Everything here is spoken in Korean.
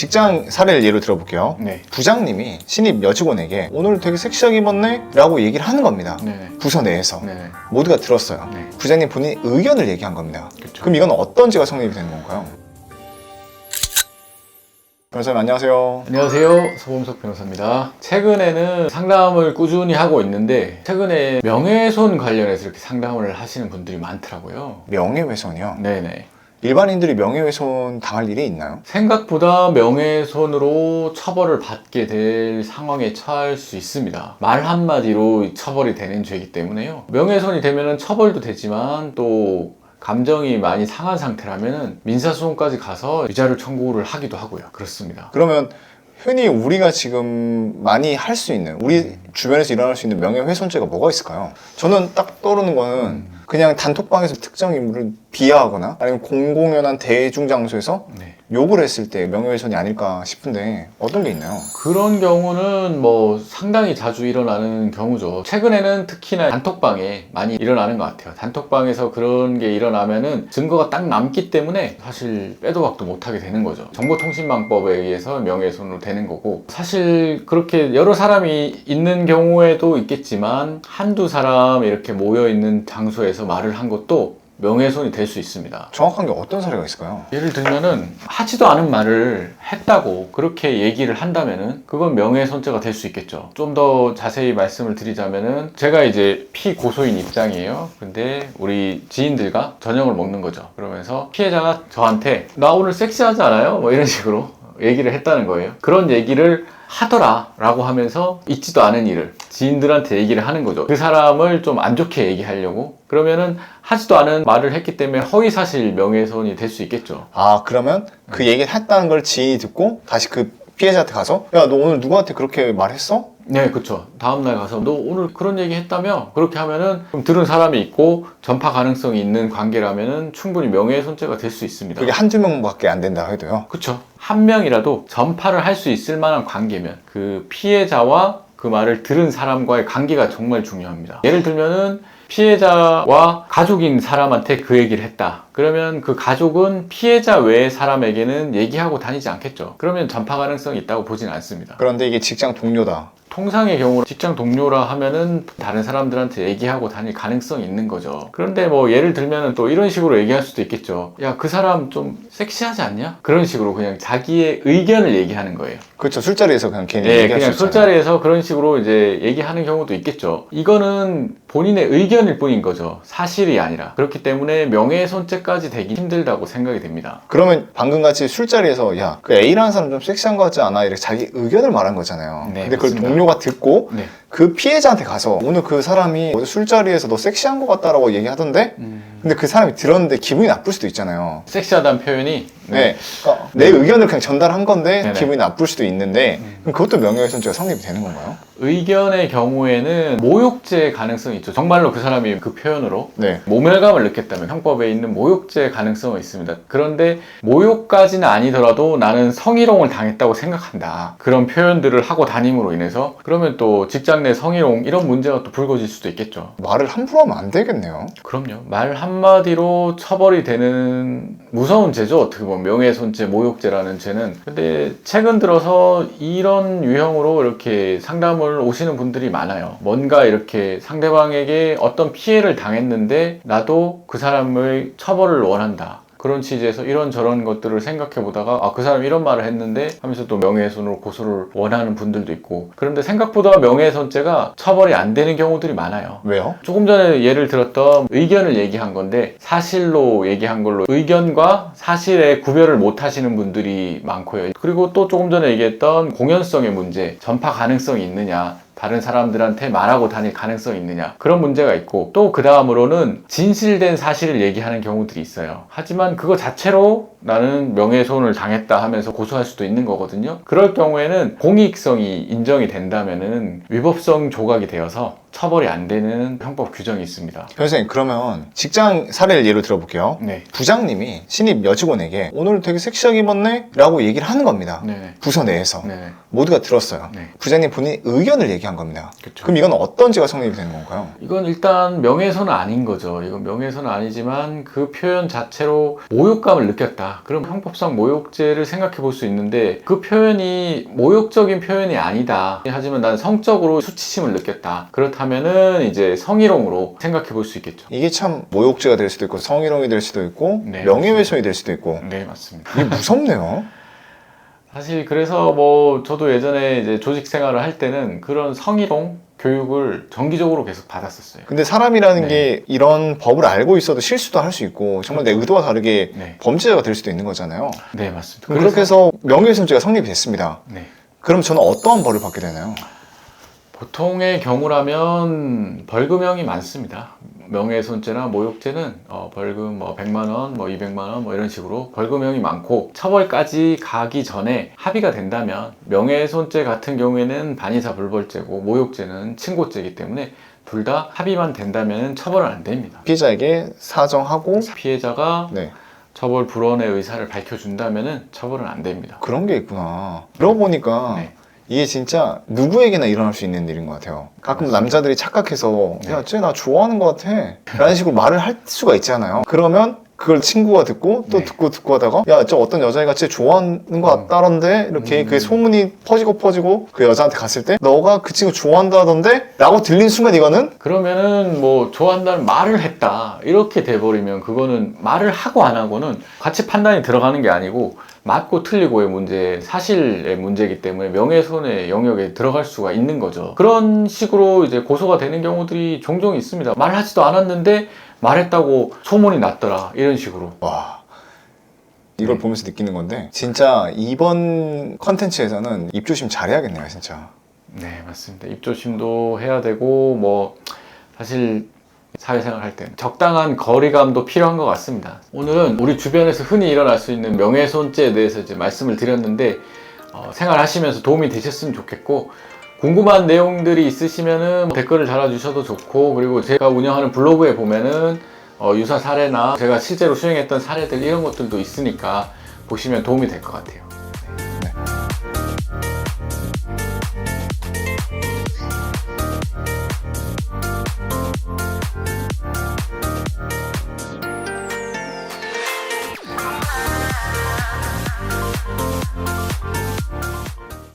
직장 사례를 예로 들어볼게요. 네. 부장님이 신입 여직원에게 오늘 되게 섹시하게 입었네? 라고 얘기를 하는 겁니다. 네네. 부서 내에서. 네네. 모두가 들었어요. 네. 부장님 본인이 의견을 얘기한 겁니다. 그쵸. 그럼 이건 어떤 죄가 성립이 되는 건가요? 변호사님 안녕하세요. 안녕하세요. 서범석 변호사입니다. 최근에는 상담을 꾸준히 하고 있는데 최근에 명예훼손 관련해서 이렇게 상담을 하시는 분들이 많더라고요. 명예훼손이요? 네네. 일반인들이 명예훼손 당할 일이 있나요? 생각보다 명예훼손으로 처벌을 받게 될 상황에 처할 수 있습니다. 말 한마디로 처벌이 되는 죄이기 때문에요. 명예훼손이 되면 처벌도 되지만 또 감정이 많이 상한 상태라면 민사소송까지 가서 위자료 청구를 하기도 하고요. 그렇습니다. 그러면 흔히 우리가 지금 많이 할 수 있는, 우리 주변에서 일어날 수 있는 명예훼손죄가 뭐가 있을까요? 저는 딱 떠오르는 거는 그냥 단톡방에서 특정 인물을 비하하거나 아니면 공공연한 대중장소에서 네. 욕을 했을 때 명예훼손이 아닐까 싶은데 어떤 게 있나요? 그런 경우는 뭐 상당히 자주 일어나는 경우죠. 최근에는 특히나 단톡방에 많이 일어나는 것 같아요. 단톡방에서 그런 게 일어나면은 증거가 딱 남기 때문에 사실 빼도 박도 못하게 되는 거죠. 정보통신망법에 의해서 명예훼손으로 되는 거고, 사실 그렇게 여러 사람이 있는 경우에도 있겠지만 한두 사람 이렇게 모여있는 장소에서 말을 한 것도 명예훼손이 될 수 있습니다. 정확한 게 어떤 사례가 있을까요? 예를 들면은 하지도 않은 말을 했다고 그렇게 얘기를 한다면은 그건 명예훼손죄가 될 수 있겠죠. 좀 더 자세히 말씀을 드리자면은 제가 이제 피고소인 입장이에요. 근데 우리 지인들과 저녁을 먹는 거죠. 그러면서 피해자가 저한테 나 오늘 섹시하지 않아요? 뭐 이런 식으로 얘기를 했다는 거예요. 그런 얘기를 하더라 라고 하면서 있지도 않은 일을 지인들한테 얘기를 하는 거죠. 그 사람을 좀 안 좋게 얘기하려고. 그러면은 하지도 않은 말을 했기 때문에 허위사실 명예훼손이 될 수 있겠죠. 아, 그러면 그 얘기를 했다는 걸 지인이 듣고 다시 그 피해자한테 가서 야, 너 오늘 누구한테 그렇게 말했어? 네, 그렇죠. 다음날 가서 너 오늘 그런 얘기 했다며? 그렇게 하면은 그럼 들은 사람이 있고 전파 가능성이 있는 관계라면은 충분히 명예훼손죄가 될 수 있습니다. 그게 한두 명밖에 안 된다 해도요? 그렇죠. 한 명이라도 전파를 할 수 있을 만한 관계면 그 피해자와 그 말을 들은 사람과의 관계가 정말 중요합니다. 예를 들면은 피해자와 가족인 사람한테 그 얘기를 했다. 그러면 그 가족은 피해자 외의 사람에게는 얘기하고 다니지 않겠죠. 그러면 전파 가능성이 있다고 보진 않습니다. 그런데 이게 직장 동료다. 통상의 경우 직장 동료라 하면은 다른 사람들한테 얘기하고 다닐 가능성이 있는 거죠. 그런데 뭐 예를 들면은 또 이런 식으로 얘기할 수도 있겠죠. 야, 그 사람 좀 섹시하지 않냐? 그런 식으로 그냥 자기의 의견을 얘기하는 거예요. 그렇죠. 술자리에서 그냥 괜히 네, 얘기할 그냥 수 있잖아요. 술자리에서 그런 식으로 이제 얘기하는 경우도 있겠죠. 이거는 본인의 의견일 뿐인 거죠. 사실이 아니라. 그렇기 때문에 명예훼손죄까지 되기 힘들다고 생각이 됩니다. 그러면 방금 같이 술자리에서 야, 그 A라는 사람 좀 섹시한 것 같지 않아? 이렇게 자기 의견을 말한 거잖아요. 네, 근데 그걸 맞습니다. 동료가 듣고 네. 그 피해자한테 가서 오늘 그 사람이 어제 술자리에서 너 섹시한 것 같다라고 얘기하던데? 근데 그 사람이 들었는데 기분이 나쁠 수도 있잖아요. 섹시하다는 표현이 네. 그러니까 내 의견을 그냥 전달한 건데 네네. 기분이 나쁠 수도 있는데 그럼 그것도 명예훼손죄가 성립이 되는 건가요? 의견의 경우에는 모욕죄 가능성이 있죠. 정말로 그 사람이 그 표현으로 네. 모멸감을 느꼈다면 형법에 있는 모욕죄 가능성은 있습니다. 그런데 모욕까지는 아니더라도 나는 성희롱을 당했다고 생각한다. 그런 표현들을 하고 다님으로 인해서 그러면 또 직장 내 성희롱 이런 문제가 또 불거질 수도 있겠죠. 말을 함부로 하면 안 되겠네요. 그럼요. 말 한마디로 처벌이 되는 무서운 죄죠. 어떻게 보면 명예훼손죄, 모욕죄라는 죄는. 근데 최근 들어서 이런 유형으로 이렇게 상담을 오시는 분들이 많아요. 뭔가 이렇게 상대방에게 어떤 피해를 당했는데 나도 그 사람의 처벌을 원한다. 그런 취지에서 이런저런 것들을 생각해 보다가 아, 그 사람이 이런 말을 했는데 하면서 또 명예훼손으로 고소를 원하는 분들도 있고. 그런데 생각보다 명예훼손죄가 처벌이 안 되는 경우들이 많아요. 왜요? 조금 전에 예를 들었던 의견을 얘기한 건데 사실로 얘기한 걸로 의견과 사실의 구별을 못 하시는 분들이 많고요. 그리고 또 조금 전에 얘기했던 공연성의 문제, 전파 가능성이 있느냐, 다른 사람들한테 말하고 다닐 가능성이 있느냐, 그런 문제가 있고, 또 그 다음으로는 진실된 사실을 얘기하는 경우들이 있어요. 하지만 그거 자체로 나는 명예훼손을 당했다 하면서 고소할 수도 있는 거거든요. 그럴 경우에는 공익성이 인정이 된다면은 위법성 조각이 되어서 처벌이 안 되는 형법 규정이 있습니다. 변호사님, 그러면 직장 사례를 예로 들어볼게요. 네. 부장님이 신입 여직원에게 오늘 되게 섹시하게 입었네? 라고 얘기를 하는 겁니다. 네. 부서 내에서. 네. 모두가 들었어요. 네. 부장님 본인이 의견을 얘기한 겁니다. 그쵸. 그럼 이건 어떤 죄가 성립이 되는 건가요? 이건 일단 명예훼손은 아닌 거죠. 이건 명예훼손은 아니지만 그 표현 자체로 모욕감을 느꼈다. 그럼 형법상 모욕죄를 생각해 볼 수 있는데 그 표현이 모욕적인 표현이 아니다. 하지만 난 성적으로 수치심을 느꼈다. 그렇다면은 이제 성희롱으로 생각해 볼 수 있겠죠. 이게 참 모욕죄가 될 수도 있고 성희롱이 될 수도 있고 네, 명예훼손이 될 수도 있고 네, 맞습니다. 이게 무섭네요. 사실 그래서 뭐 저도 예전에 이제 조직 생활을 할 때는 그런 성희롱 교육을 정기적으로 계속 받았었어요. 근데 사람이라는 네. 게 이런 법을 알고 있어도 실수도 할 수 있고 정말 내 의도와 다르게 네. 범죄자가 될 수도 있는 거잖아요. 네, 맞습니다. 그렇게 해서 명예훼손죄가 성립이 됐습니다. 네. 그럼 저는 어떠한 벌을 받게 되나요? 보통의 경우라면 벌금형이 많습니다. 명예훼손죄나 모욕죄는 벌금 뭐 100만 원, 뭐 200만 원, 뭐 이런 식으로 벌금형이 많고 처벌까지 가기 전에 합의가 된다면 명예훼손죄 같은 경우에는 반의사 불벌죄고 모욕죄는 친고죄이기 때문에 둘 다 합의만 된다면 처벌은 안 됩니다. 피해자에게 사정하고 피해자가 네, 처벌 불원의 의사를 밝혀준다면 처벌은 안 됩니다. 그런 게 있구나. 그러고 보니까 네. 이게 진짜 누구에게나 일어날 수 있는 일인 것 같아요. 가끔 남자들이 착각해서 네. 야, 쟤 나 좋아하는 것 같아 라는 식으로 말을 할 수가 있잖아요. 그러면 그걸 친구가 듣고 또 네. 듣고 하다가 야, 저 어떤 여자애가 쟤 좋아하는 것 같다던데 이렇게 그게 소문이 퍼지고 그 여자한테 갔을 때 너가 그 친구 좋아한다던데? 라고 들린 순간 이거는 그러면은 뭐 좋아한다는 말을 했다 이렇게 돼버리면 그거는 말을 하고 안 하고는 같이 판단이 들어가는 게 아니고 맞고 틀리고의 문제, 사실의 문제이기 때문에 명예훼손의 영역에 들어갈 수가 있는 거죠. 그런 식으로 이제 고소가 되는 경우들이 종종 있습니다. 말하지도 않았는데 말했다고 소문이 났더라 이런 식으로. 와, 이걸 보면서 느끼는 건데 진짜 이번 컨텐츠에서는 입조심 잘해야겠네요 진짜. 네, 맞습니다. 입조심도 해야 되고 뭐 사실 사회생활 할 때 적당한 거리감도 필요한 것 같습니다. 오늘은 우리 주변에서 흔히 일어날 수 있는 명예훼손죄에 대해서 이제 말씀을 드렸는데 생활하시면서 도움이 되셨으면 좋겠고 궁금한 내용들이 있으시면은 댓글을 달아주셔도 좋고 그리고 제가 운영하는 블로그에 보면은 유사 사례나 제가 실제로 수행했던 사례들 이런 것들도 있으니까 보시면 도움이 될 것 같아요.